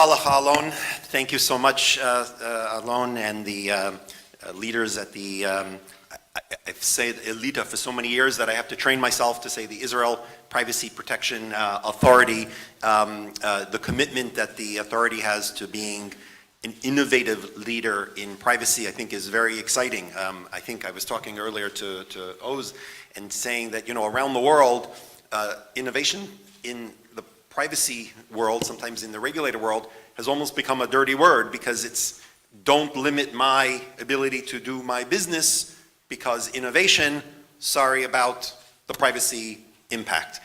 Halacha Alon. Thank you so much, Alon, and the leaders at the, I've said ELITA for so many years that I have to train myself to say the Israel Privacy Protection Authority. The commitment that the authority has to being an innovative leader in privacy, I think, is very exciting. I think I was talking earlier to Oz and saying that, around the world, innovation in the privacy world, sometimes in the regulator world, has almost become a dirty word because it's don't limit my ability to do my business because innovation, sorry about the privacy impact.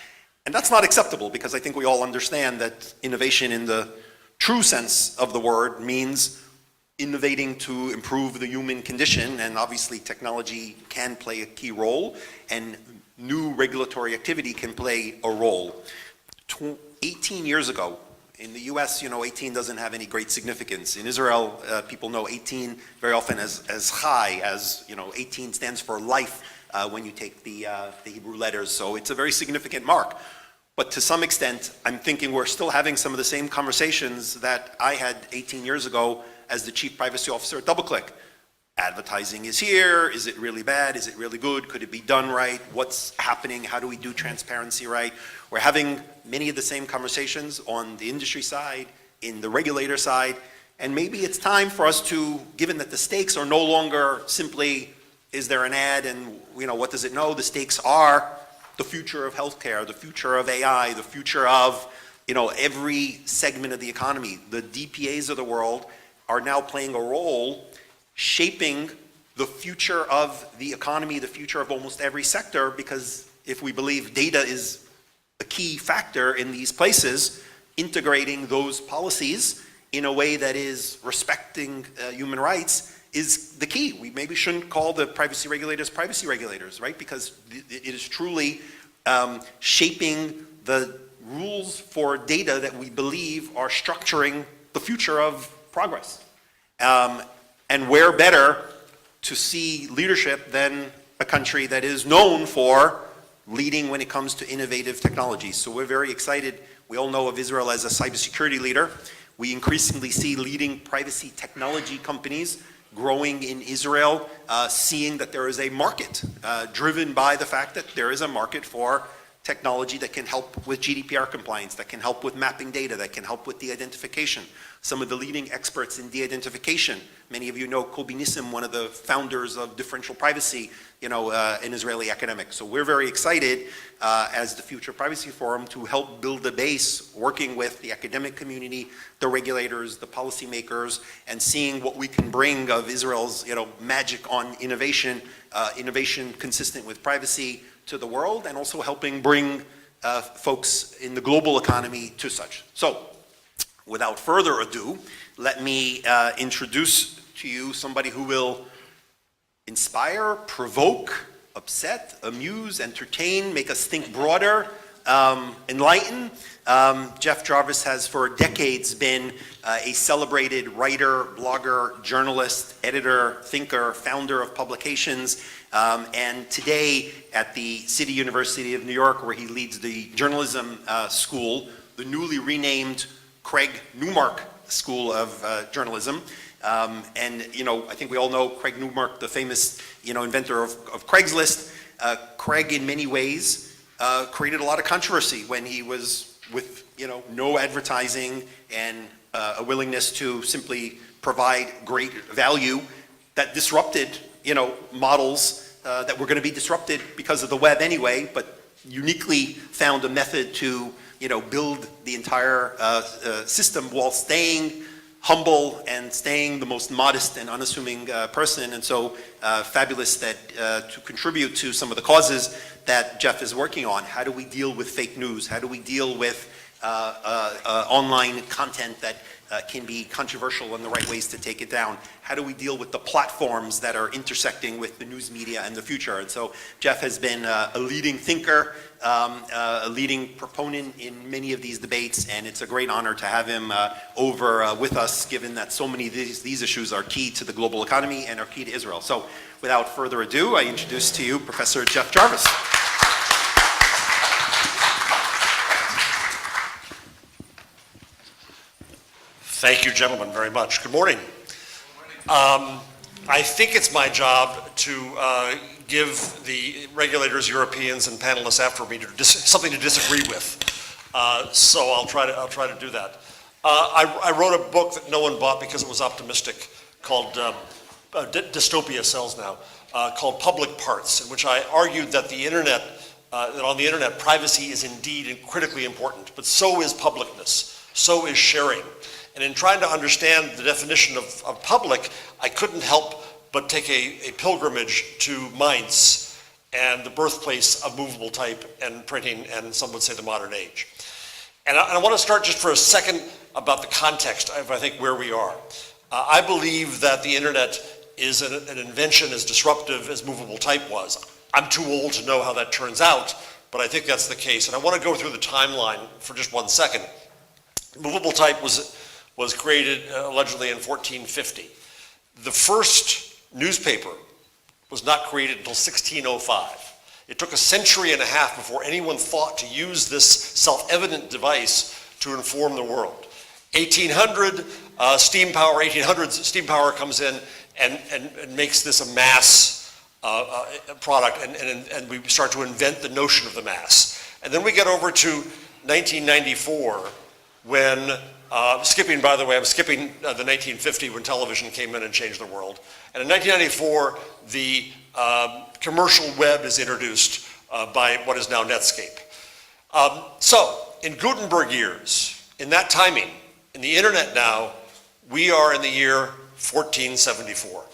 And that's not acceptable because I think we all understand that innovation in the true sense of the word means innovating to improve the human condition, and obviously technology can play a key role and new regulatory activity can play a role. 18 years ago, in the US, 18 doesn't have any great significance. In Israel, people know 18 very often as chai, as 18 stands for life when you take the Hebrew letters. So it's a very significant mark. But to some extent, I'm thinking we're still having some of the same conversations that I had 18 years ago as the chief privacy officer at DoubleClick. Advertising is here. Is it really bad? Is it really good? Could it be done right? What's happening? How do we do transparency right? We're having many of the same conversations on the industry side, in the regulator side, and maybe it's time for us to, given that the stakes are no longer simply, is there an ad and what does it know? The stakes are the future of healthcare, the future of AI, the future of every segment of the economy. The DPAs of the world are now playing a role shaping the future of the economy, the future of almost every sector, because if we believe data is a key factor in these places, integrating those policies in a way that is respecting human rights is the key. We maybe shouldn't call the privacy regulators, right? Because it is truly shaping the rules for data that we believe are structuring the future of progress. And where better to see leadership than a country that is known for leading when it comes to innovative technologies. So we're very excited. We all know of Israel as a cybersecurity leader. We increasingly see leading privacy technology companies growing in Israel, seeing that there is a market driven by the fact that there is a market for technology that can help with GDPR compliance, that can help with mapping data, that can help with de-identification. Some of the leading experts in de-identification, many of you know Kobi Nissim, one of the founders of differential privacy, an Israeli academic. So we're very excited as the Future Privacy Forum to help build a base, working with the academic community, the regulators, the policymakers, and seeing what we can bring of Israel's magic on innovation, innovation consistent with privacy to the world, and also helping bring folks in the global economy to such. So, without further ado, let me introduce to you somebody who will inspire, provoke, upset, amuse, entertain, make us think broader, enlighten. Jeff Jarvis has for decades been a celebrated writer, blogger, journalist, editor, thinker, founder of publications, and today at the City University of New York, where he leads the journalism school, the newly renamed Craig Newmark School of Journalism. And I think we all know Craig Newmark, the famous inventor of Craigslist. Craig, in many ways, created a lot of controversy when he was with no advertising and a willingness to simply provide great value that disrupted models that were going to be disrupted because of the web anyway, but uniquely found a method to build the entire system while staying humble and staying the most modest and unassuming person. And so fabulous that to contribute to some of the causes that Jeff is working on. How do we deal with fake news? How do we deal with online content that can be controversial and the right ways to take it down? How do we deal with the platforms that are intersecting with the news media and the future? And so Jeff has been a leading thinker, a leading proponent in many of these debates, and it's a great honor to have him over with us, given that so many of these issues are key to the global economy and are key to Israel. So without further ado, I introduce to you Professor Jeff Jarvis. Thank you, gentlemen, very much. Good morning. I think it's my job to give the regulators, Europeans, and panelists after me something to disagree with. So I'll try to do that. I wrote a book that no one bought because it was optimistic, called Dystopia Sells Now, called Public Parts, in which I argued that that on the internet, privacy is indeed critically important, but so is publicness, so is sharing. And in trying to understand the definition of public, I couldn't help but take a pilgrimage to Mainz and the birthplace of movable type and printing, and some would say the modern age. And I want to start just for a second about the context of, I think, where we are. I believe that the internet is an invention as disruptive as movable type was. I'm too old to know how that turns out, but I think that's the case. And I want to go through the timeline for just 1 second. Movable type was created allegedly in 1450. The first newspaper was not created until 1605. It took a century and a half before anyone thought to use this self-evident device to inform the world. 1800, steam power comes in and makes this a mass product, and we start to invent the notion of the mass. And then we get over to 1994 when, I'm skipping the 1950 when television came in and changed the world. And in 1994, the commercial web is introduced by what is now Netscape. So, in Gutenberg years, in that timing, in the internet now, we are in the year 1474.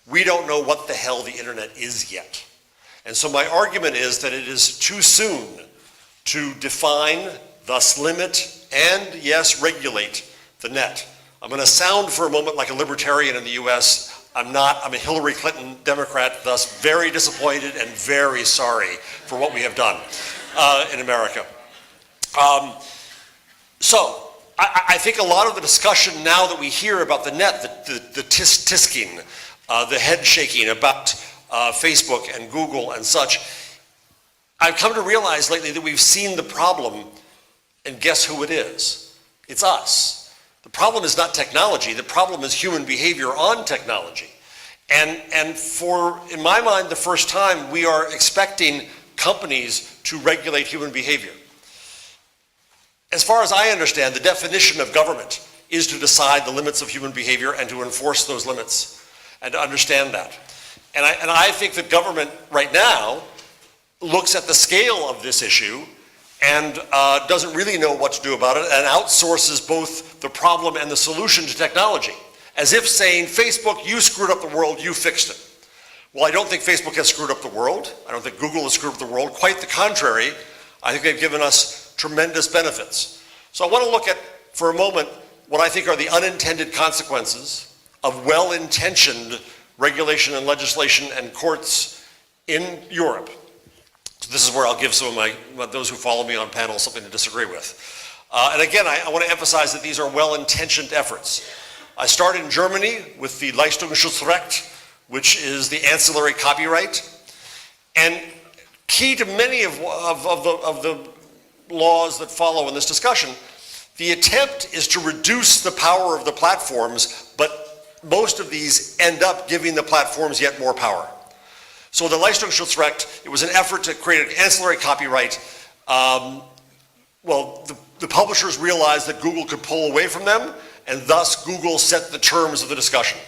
We don't know what the hell the internet is yet. And so my argument is that it is too soon to define, thus limit, and yes, regulate the net. I'm going to sound for a moment like a libertarian in the US. I'm not. I'm a Hillary Clinton Democrat, thus very disappointed and very sorry for what we have done in America. So I think a lot of the discussion now that we hear about the net, the tisking, the head shaking about Facebook and Google and such, I've come to realize lately that we've seen the problem, and guess who it is? It's us. The problem is not technology. The problem is human behavior on technology. And for, in my mind, the first time, we are expecting companies to regulate human behavior. As far as I understand, the definition of government is to decide the limits of human behavior and to enforce those limits and to understand that. And I think that government right now looks at the scale of this issue and doesn't really know what to do about it, and outsources both the problem and the solution to technology, as if saying, Facebook, you screwed up the world, you fixed it. Well, I don't think Facebook has screwed up the world. I don't think Google has screwed up the world. Quite the contrary. I think they've given us tremendous benefits. So I want to look at, for a moment, what I think are the unintended consequences of well-intentioned regulation and legislation and courts in Europe. So this is where I'll give some of those who follow me on panels something to disagree with. And again, I want to emphasize that these are well-intentioned efforts. I start in Germany with the Leistungsschutzrecht, which is the ancillary copyright. And key to many of the laws that follow in this discussion, the attempt is to reduce the power of the platforms, but most of these end up giving the platforms yet more power. So the Leistungsschutzrecht, it was an effort to create an ancillary copyright. Well, the publishers realized that Google could pull away from them, and thus Google set the terms of the discussion.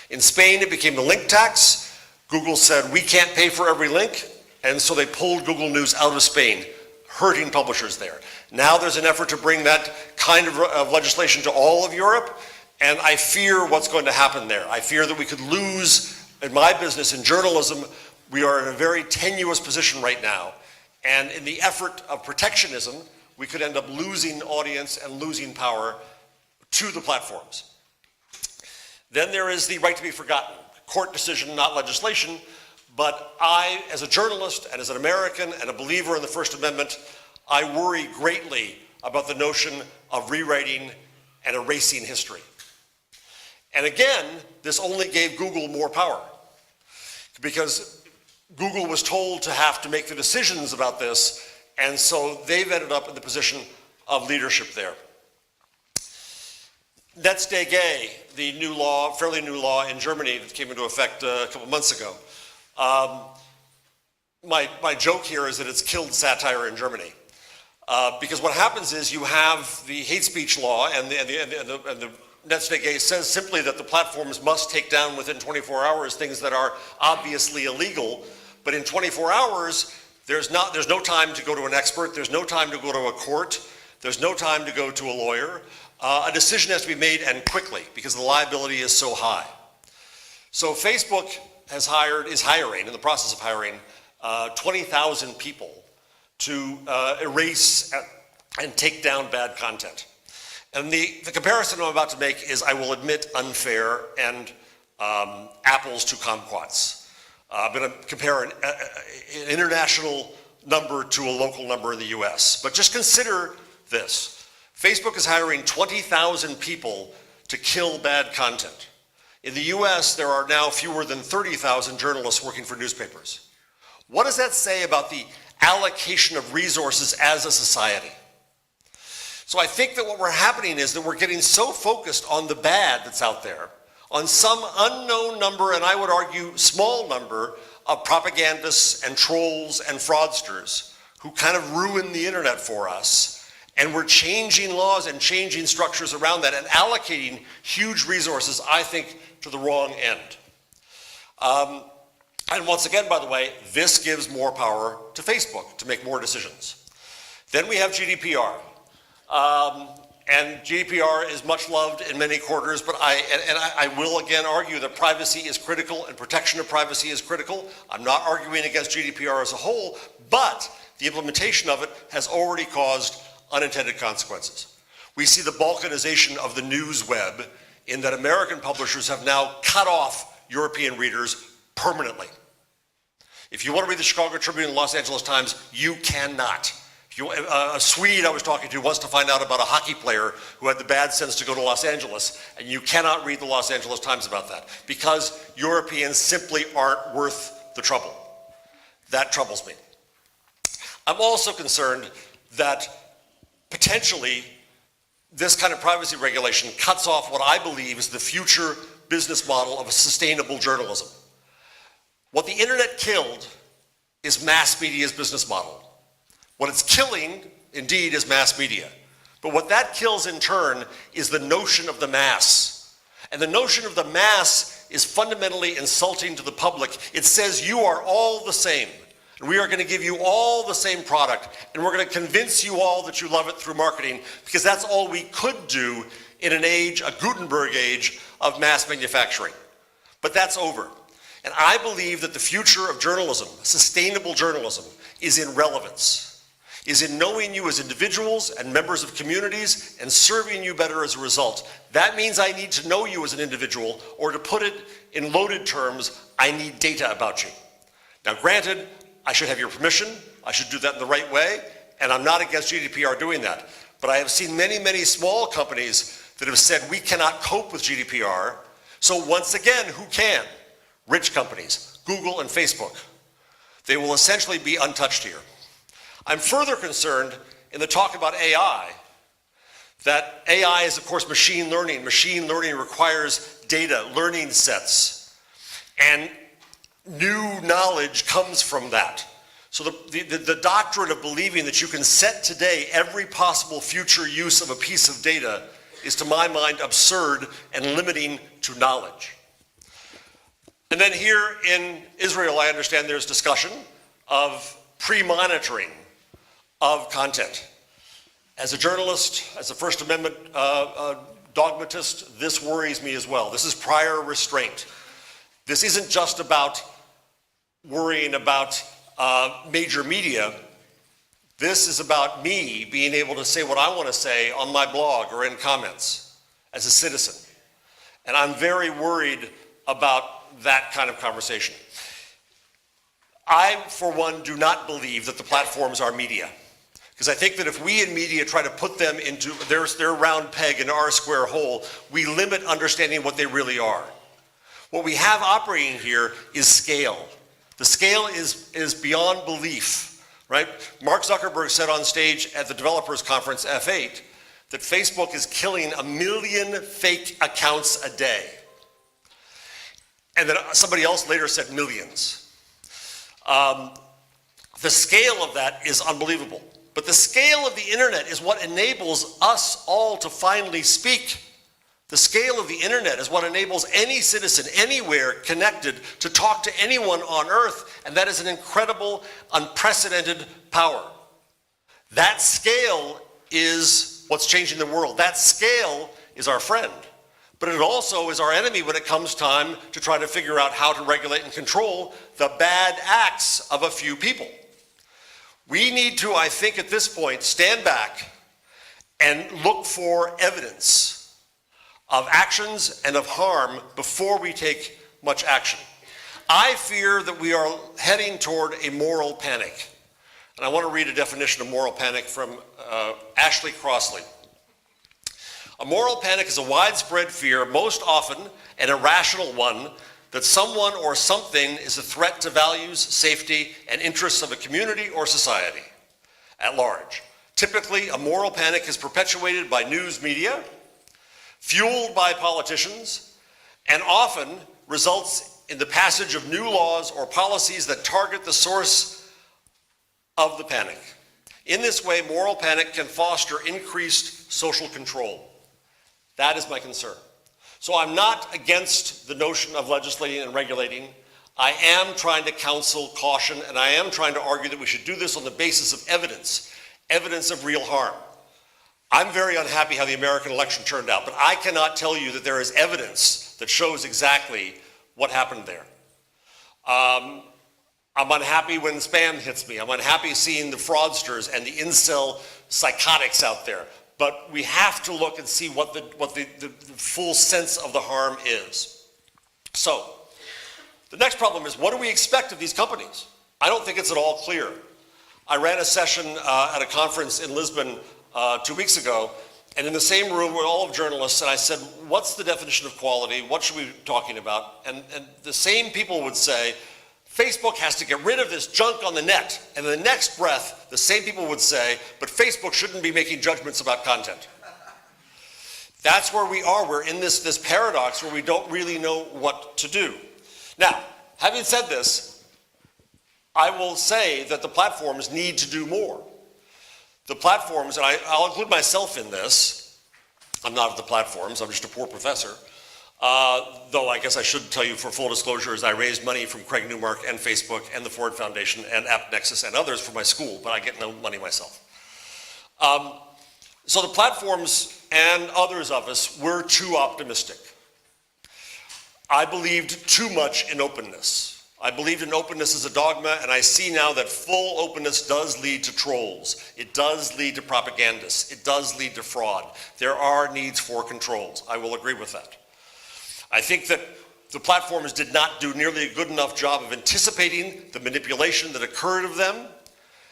In Spain, it became the link tax. Google said, we can't pay for every link, and so they pulled Google News out of Spain, hurting publishers there. Now there's an effort to bring that kind of legislation to all of Europe, and I fear what's going to happen there. I fear that we could lose, in my business, in journalism, we are in a very tenuous position right now, and in the effort of protectionism, we could end up losing audience and losing power to the platforms. Then there is the right to be forgotten. Court decision, not legislation, but I, as a journalist and as an American and a believer in the First Amendment, I worry greatly about the notion of rewriting and erasing history. And again, this only gave Google more power, because Google was told to have to make the decisions about this, and so they've ended up in the position of leadership there. Next Day Gay, the new law, fairly new law in Germany that came into effect a couple months ago. My joke here is that it's killed satire in Germany. Because what happens is you have the hate speech law and the Next Day Gay says simply that the platforms must take down within 24 hours things that are obviously illegal. But in 24 hours, there's no time to go to an expert, there's no time to go to a court, there's no time to go to a lawyer. A decision has to be made and quickly because the liability is so high. So Facebook is hiring, in the process of hiring, 20,000 people to erase and take down bad content. And the comparison I'm about to make is, I will admit, unfair and apples to kumquats. I'm going to compare an international number to a local number in the US. But just consider this. Facebook is hiring 20,000 people to kill bad content. In the US, there are now fewer than 30,000 journalists working for newspapers. What does that say about the allocation of resources as a society? So I think that what we're happening is that we're getting so focused on the bad that's out there, on some unknown number, and I would argue small number, of propagandists and trolls and fraudsters who kind of ruin the internet for us. And we're changing laws and changing structures around that and allocating huge resources, I think, to the wrong end. And once again, by the way, this gives more power to Facebook to make more decisions. Then we have GDPR. And GDPR is much loved in many quarters, but I will again argue that privacy is critical and protection of privacy is critical. I'm not arguing against GDPR as a whole, but the implementation of it has already caused unintended consequences. We see the balkanization of the news web in that American publishers have now cut off European readers permanently. If you want to read the Chicago Tribune and the Los Angeles Times, you cannot. A Swede I was talking to wants to find out about a hockey player who had the bad sense to go to Los Angeles, and you cannot read the Los Angeles Times about that because Europeans simply aren't worth the trouble. That troubles me. I'm also concerned that potentially this kind of privacy regulation cuts off what I believe is the future business model of a sustainable journalism. What the internet killed is mass media's business model. What it's killing, indeed, is mass media. But what that kills in turn is the notion of the mass. And the notion of the mass is fundamentally insulting to the public. It says you are all the same. And we are going to give you all the same product. And we're going to convince you all that you love it through marketing because that's all we could do in an age, a Gutenberg age, of mass manufacturing. But that's over. And I believe that the future of journalism, sustainable journalism, is in relevance, is in knowing you as individuals and members of communities and serving you better as a result. That means I need to know you as an individual, or to put it in loaded terms, I need data about you. Now granted, I should have your permission, I should do that in the right way, and I'm not against GDPR doing that. But I have seen many, many small companies that have said we cannot cope with GDPR, so once again, who can? Rich companies, Google and Facebook. They will essentially be untouched here. I'm further concerned in the talk about AI, that AI is of course machine learning. Machine learning requires data, learning sets, and new knowledge comes from that. So the doctrine of believing that you can set today every possible future use of a piece of data is, to my mind, absurd and limiting to knowledge. And then here in Israel, I understand there's discussion of pre-monitoring of content. As a journalist, as a First Amendment dogmatist, this worries me as well. This is prior restraint. This isn't just about worrying about major media. This is about me being able to say what I want to say on my blog or in comments as a citizen. And I'm very worried about that kind of conversation. I, for one, do not believe that the platforms are media. Because I think that if we in media try to put them into their round peg in our square hole, we limit understanding what they really are. What we have operating here is scale. The scale is beyond belief, right? Mark Zuckerberg said on stage at the developers conference, F8, that Facebook is killing 1 million fake accounts a day. And then somebody else later said millions. The scale of that is unbelievable. But the scale of the internet is what enables us all to finally speak. The scale of the internet is what enables any citizen anywhere connected to talk to anyone on earth, and that is an incredible, unprecedented power. That scale is what's changing the world. That scale is our friend. But it also is our enemy when it comes time to try to figure out how to regulate and control the bad acts of a few people. We need to, I think at this point, stand back and look for evidence of actions and of harm before we take much action. I fear that we are heading toward a moral panic. And I want to read a definition of moral panic from Ashley Crossley. A moral panic is a widespread fear, most often an irrational one, that someone or something is a threat to values, safety, and interests of a community or society at large. Typically, a moral panic is perpetuated by news media, fueled by politicians, and often results in the passage of new laws or policies that target the source of the panic. In this way, moral panic can foster increased social control. That is my concern. So I'm not against the notion of legislating and regulating. I am trying to counsel caution, and I am trying to argue that we should do this on the basis of evidence, evidence of real harm. I'm very unhappy how the American election turned out, but I cannot tell you that there is evidence that shows exactly what happened there. I'm unhappy when spam hits me. I'm unhappy seeing the fraudsters and the incel psychotics out there. But we have to look and see what the full sense of the harm is. So, the next problem is, what do we expect of these companies? I don't think it's at all clear. I ran a session at a conference in Lisbon 2 weeks ago, and in the same room were all of journalists, and I said, what's the definition of quality? What should we be talking about? And the same people would say, Facebook has to get rid of this junk on the net. And in the next breath, the same people would say, but Facebook shouldn't be making judgments about content. That's where we are. We're in this paradox where we don't really know what to do. Now, having said this, I will say that the platforms need to do more. The platforms, and I'll include myself in this, I'm not at the platforms, I'm just a poor professor, though I guess I should tell you for full disclosure is I raised money from Craig Newmark and Facebook and the Ford Foundation and AppNexus and others for my school, but I get no money myself. So the platforms and others of us were too optimistic. I believed too much in openness. I believed in openness as a dogma, and I see now that full openness does lead to trolls. It does lead to propagandists. It does lead to fraud. There are needs for controls. I will agree with that. I think that the platforms did not do nearly a good enough job of anticipating the manipulation that occurred of them,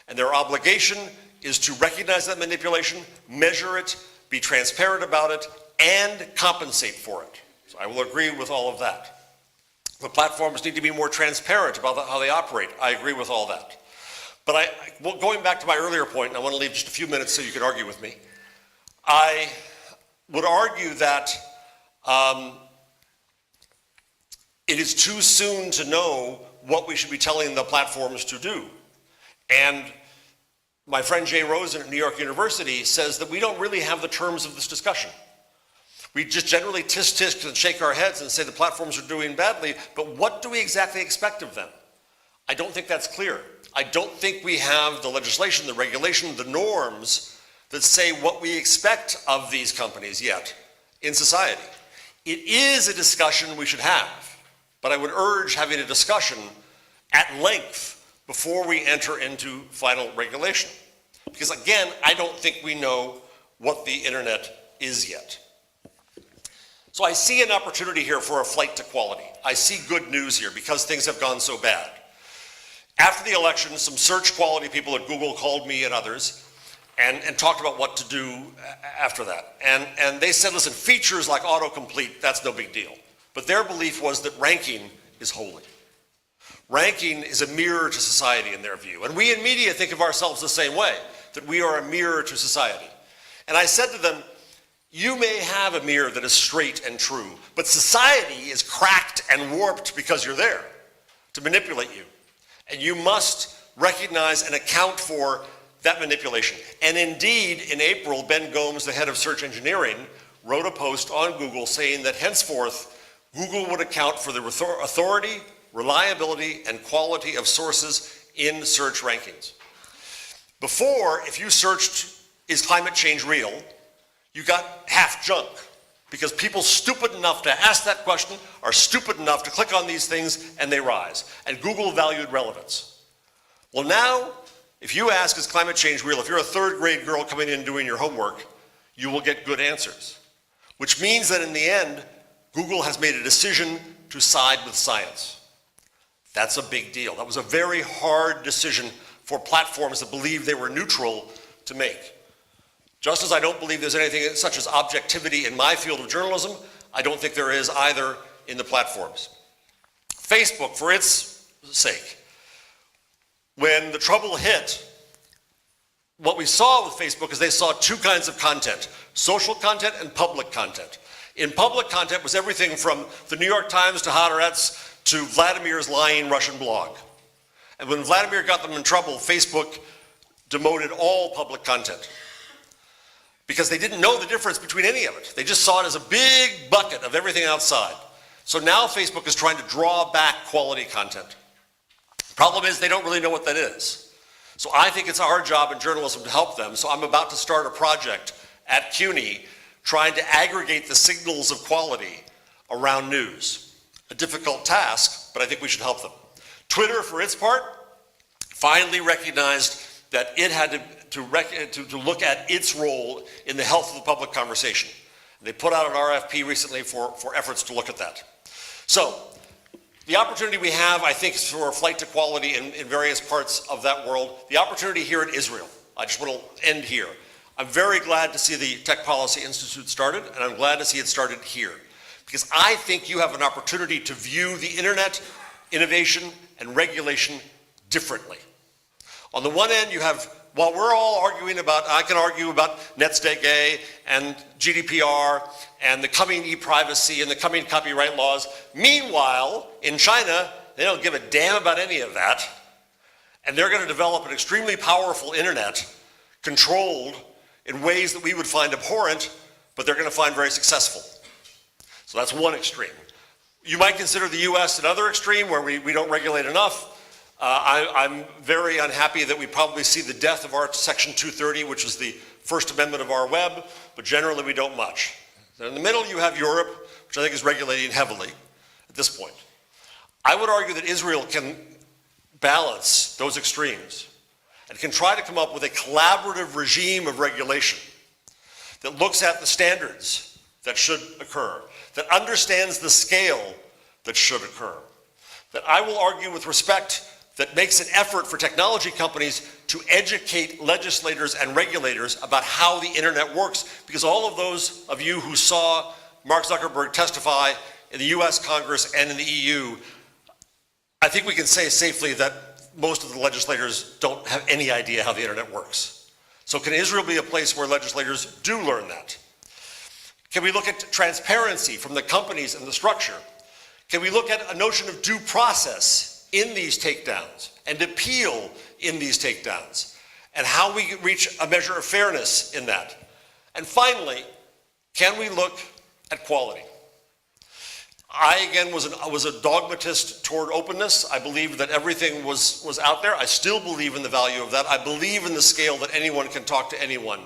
and their obligation is to recognize that manipulation, measure it, be transparent about it, and compensate for it. So I will agree with all of that. The platforms need to be more transparent about how they operate. I agree with all that. But well, going back to my earlier point, and I want to leave just a few minutes so you can argue with me, I would argue that it is too soon to know what we should be telling the platforms to do. And my friend Jay Rosen at New York University says that we don't really have the terms of this discussion. We just generally tisk and shake our heads and say the platforms are doing badly, but what do we exactly expect of them? I don't think that's clear. I don't think we have the legislation, the regulation, the norms that say what we expect of these companies yet in society. It is a discussion we should have, but I would urge having a discussion at length before we enter into final regulation. Because again, I don't think we know what the internet is yet. So I see an opportunity here for a flight to quality. I see good news here because things have gone so bad. After the election, some search quality people at Google called me and others and talked about what to do after that. And they said, listen, features like autocomplete, that's no big deal. But their belief was that ranking is holy. Ranking is a mirror to society in their view. And we in media think of ourselves the same way, that we are a mirror to society. And I said to them, You may have a mirror that is straight and true, but society is cracked and warped because you're there to manipulate you. And you must recognize and account for that manipulation. And indeed, in April, Ben Gomes, the head of search engineering, wrote a post on Google saying that henceforth, Google would account for the authority, reliability, and quality of sources in search rankings. Before, if you searched, is climate change real, you got half junk, because people stupid enough to ask that question are stupid enough to click on these things and they rise. And Google valued relevance. Well now, if you ask, is climate change real, if you're a third grade girl coming in doing your homework, you will get good answers. Which means that in the end, Google has made a decision to side with science. That's a big deal. That was a very hard decision for platforms that believed they were neutral to make. Just as I don't believe there's anything such as objectivity in my field of journalism, I don't think there is either in the platforms. Facebook, for its sake, when the trouble hit, what we saw with Facebook is they saw two kinds of content, social content and public content. In public content was everything from the New York Times to Haaretz to Vladimir's lying Russian blog. And when Vladimir got them in trouble, Facebook demoted all public content, because they didn't know the difference between any of it. They just saw it as a big bucket of everything outside. So now Facebook is trying to draw back quality content. Problem is they don't really know what that is. So I think it's our job in journalism to help them. So I'm about to start a project at CUNY trying to aggregate the signals of quality around news. A difficult task, but I think we should help them. Twitter, for its part, finally recognized that it had to look at its role in the health of the public conversation. And they put out an RFP recently for efforts to look at that. So, the opportunity we have, I think, is for a flight to quality in various parts of that world. The opportunity here in Israel, I just want to end here. I'm very glad to see the Tech Policy Institute started, and I'm glad to see it started here. Because I think you have an opportunity to view the internet, innovation, and regulation differently. On the one end, you have, while we're all arguing about, I can argue about NetzDG and GDPR and the coming e-privacy and the coming copyright laws. Meanwhile, in China, they don't give a damn about any of that. And they're going to develop an extremely powerful internet controlled in ways that we would find abhorrent, but they're going to find very successful. So that's one extreme. You might consider the US another extreme where we don't regulate enough. I'm very unhappy that we probably see the death of our Section 230, which is the First Amendment of our web, but generally we don't much. Then in the middle you have Europe, which I think is regulating heavily at this point. I would argue that Israel can balance those extremes and can try to come up with a collaborative regime of regulation that looks at the standards that should occur, that understands the scale that should occur, that I will argue with respect that makes an effort for technology companies to educate legislators and regulators about how the internet works, because all of those of you who saw Mark Zuckerberg testify in the US Congress and in the EU, I think we can say safely that most of the legislators don't have any idea how the internet works. So can Israel be a place where legislators do learn that? Can we look at transparency from the companies and the structure? Can we look at a notion of due process in these takedowns and appeal in these takedowns, and how we reach a measure of fairness in that? And finally, can we look at quality? I, again, was a dogmatist toward openness. I believed that everything was out there. I still believe in the value of that. I believe in the scale that anyone can talk to anyone.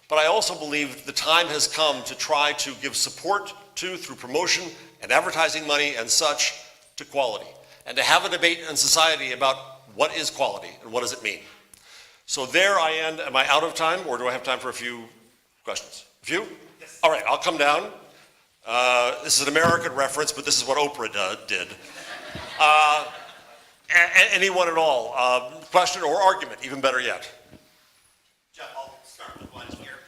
But I also believe the time has come to try to give support to, through promotion and advertising money and such, to quality. And to have a debate in society about what is quality and what does it mean. So there I end. Am I out of time, or do I have time for a few questions? A few? Yes. All right, I'll come down. This is an American reference, but this is what Oprah did. Anyone at all? Question or argument, even better yet. Jeff, I'll start with one here.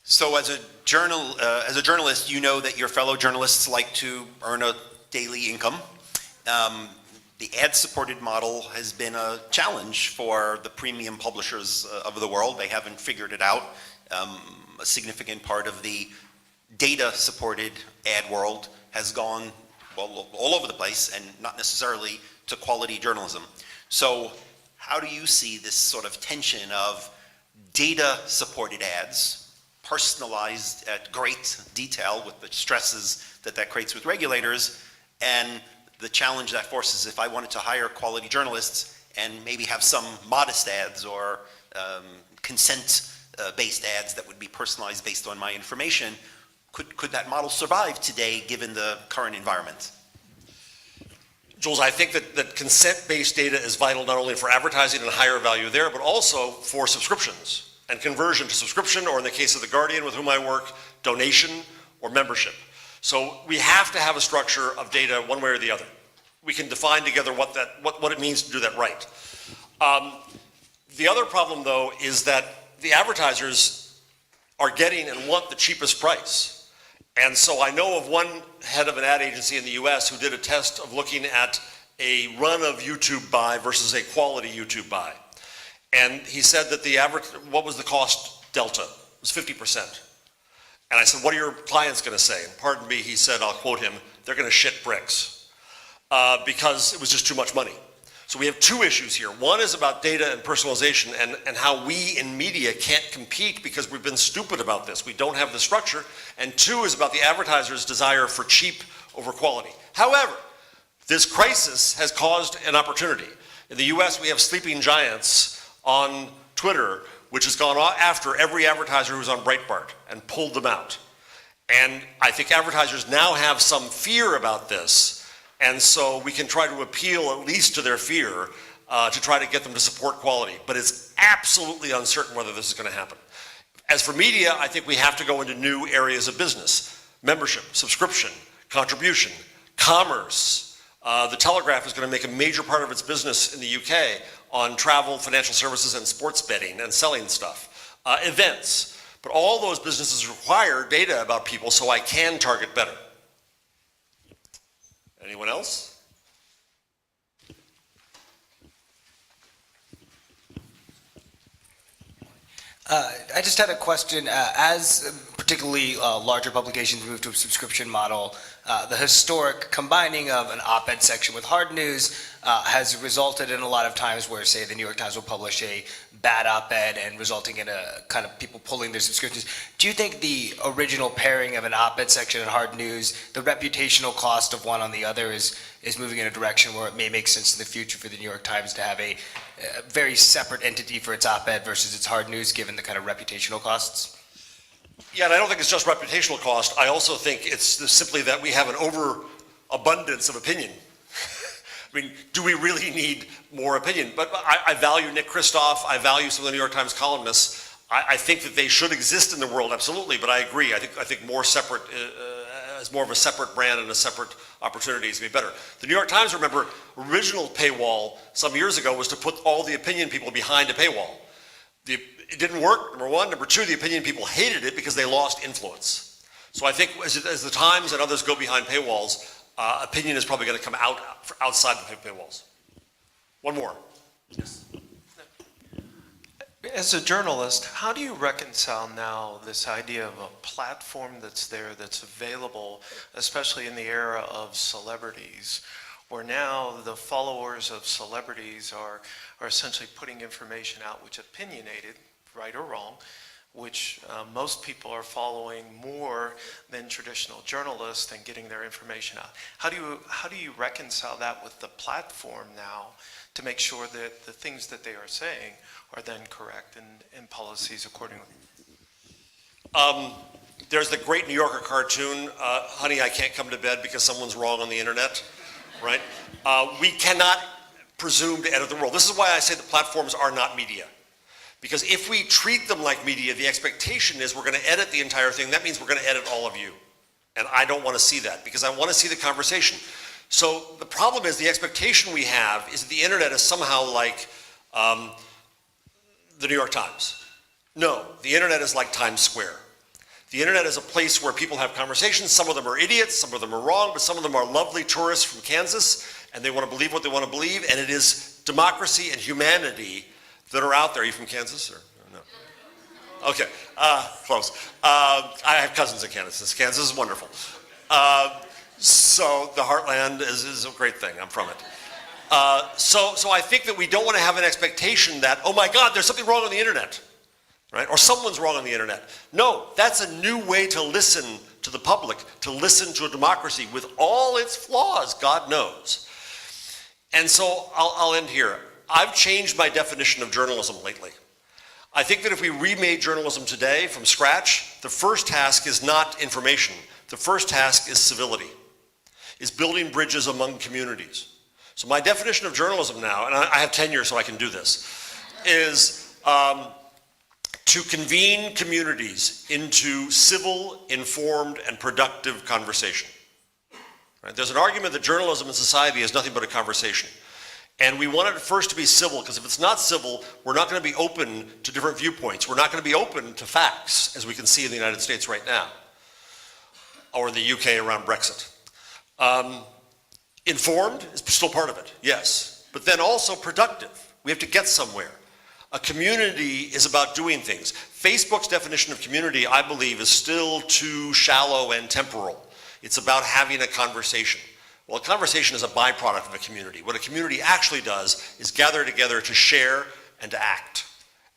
So as a journalist, you know that your fellow journalists like to earn a daily income. The ad-supported model has been a challenge for the premium publishers of the world. They haven't figured it out. a significant part of the data-supported ad world has gone, well, all over the place and not necessarily to quality journalism. So how do you see this sort of tension of data-supported ads, personalized at great detail with the stresses that that creates with regulators, and the challenge that forces if I wanted to hire quality journalists and maybe have some modest ads or consent-based ads that would be personalized based on my information, could that model survive today given the current environment? Jules, I think that consent-based data is vital not only for advertising and higher value there, but also for subscriptions and conversion to subscription, or in the case of The Guardian with whom I work, donation or membership. So we have to have a structure of data one way or the other. We can define together what it means to do that right. The other problem, though, is that the advertisers are getting and want the cheapest price. And so I know of one head of an ad agency in the US who did a test of looking at a run of YouTube buy versus a quality YouTube buy. And he said that what was the cost delta? It was 50%. And I said, what are your clients going to say? And pardon me, he said, I'll quote him, they're going to shit bricks because it was just too much money. So we have two issues here. One is about data and personalization and how we in media can't compete because we've been stupid about this. We don't have the structure. And two is about the advertisers' desire for cheap over quality. However, this crisis has caused an opportunity. In the US, we have sleeping giants on Twitter, which has gone after every advertiser who's on Breitbart and pulled them out. And I think advertisers now have some fear about this. And so we can try to appeal at least to their fear to try to get them to support quality. But it's absolutely uncertain whether this is going to happen. As for media, I think we have to go into new areas of business. Membership, subscription, contribution, commerce. The Telegraph is going to make a major part of its business in the UK on travel, financial services, and sports betting and selling stuff. Events. But all those businesses require data about people so I can target better. Anyone else? I just had a question. As particularly larger publications move to a subscription model, the historic combining of an op-ed section with hard news has resulted in a lot of times where, say, the New York Times will publish a bad op-ed and resulting in a kind of people pulling their subscriptions. Do you think the original pairing of an op-ed section and hard news, the reputational cost of one on the other is moving in a direction where it may make sense in the future for the New York Times to have a very separate entity for its op-ed versus its hard news, given the kind of reputational costs? Yeah, and I don't think it's just reputational cost. I also think it's simply that we have an overabundance of opinion. I mean, do we really need more opinion? But I value Nick Kristof. I value some of the New York Times columnists. I think that they should exist in the world, absolutely. But I agree. I think more separate, as more of a separate brand and a separate opportunity is going to be better. The New York Times, remember, original paywall some years ago was to put all the opinion people behind a paywall. It didn't work, number one. Number two, the opinion people hated it because they lost influence. So I think as the Times and others go behind paywalls, opinion is probably going to come out outside the paywalls. One more. Yes. As a journalist, how do you reconcile now this idea of a platform that's there, that's available, especially in the era of celebrities, where now the followers of celebrities are essentially putting information out which opinionated, right or wrong, which most people are following more than traditional journalists and getting their information out. How do you reconcile that with the platform now to make sure that the things that they are saying are then correct and policies accordingly? There's the great New Yorker cartoon, Honey, I Can't Come to Bed Because Someone's Wrong on the Internet, right? We cannot presume to edit the world. This is why I say the platforms are not media. Because if we treat them like media, the expectation is we're going to edit the entire thing. That means we're going to edit all of you. And I don't want to see that because I want to see the conversation. So the problem is the expectation we have is that the internet is somehow like the New York Times. No, the internet is like Times Square. The internet is a place where people have conversations. Some of them are idiots, some of them are wrong, but some of them are lovely tourists from Kansas, and they want to believe what they want to believe, and it is democracy and humanity that are out there. Are you from Kansas or no? Okay, close. I have cousins in Kansas. Kansas is wonderful. So the heartland is a great thing. I'm from it. So I think that we don't want to have an expectation that, oh my God, there's something wrong on the internet, right? Or someone's wrong on the internet. No, that's a new way to listen to the public, to listen to a democracy with all its flaws, God knows. And so I'll end here. I've changed my definition of journalism lately. I think that if we remade journalism today from scratch, the first task is not information. The first task is civility, is building bridges among communities. So my definition of journalism now, and I have tenure so I can do this, is to convene communities into civil, informed, and productive conversation. Right? There's an argument that journalism in society is nothing but a conversation. And we want it first to be civil, because if it's not civil, we're not going to be open to different viewpoints. We're not going to be open to facts, as we can see in the United States right now, or in the UK around Brexit. Informed is still part of it, yes, but then also productive. We have to get somewhere. A community is about doing things. Facebook's definition of community, I believe, is still too shallow and temporal. It's about having a conversation. Well, a conversation is a byproduct of a community. What a community actually does is gather together to share and to act.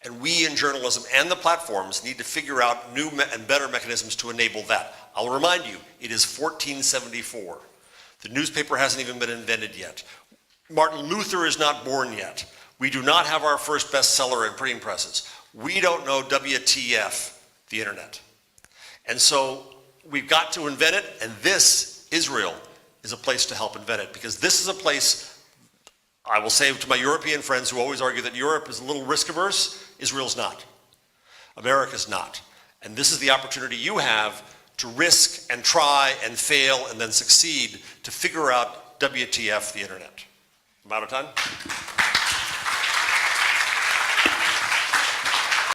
And we in journalism and the platforms need to figure out new and better mechanisms to enable that. I'll remind you, it is 1474. The newspaper hasn't even been invented yet. Martin Luther is not born yet. We do not have our first bestseller in printing presses. We don't know WTF, the internet. And so we've got to invent it, and this, Israel, is a place to help invent it, because this is a place, I will say to my European friends who always argue that Europe is a little risk averse, Israel's not. America's not. And this is the opportunity you have to risk and try and fail and then succeed to figure out WTF, the internet. I'm out of time?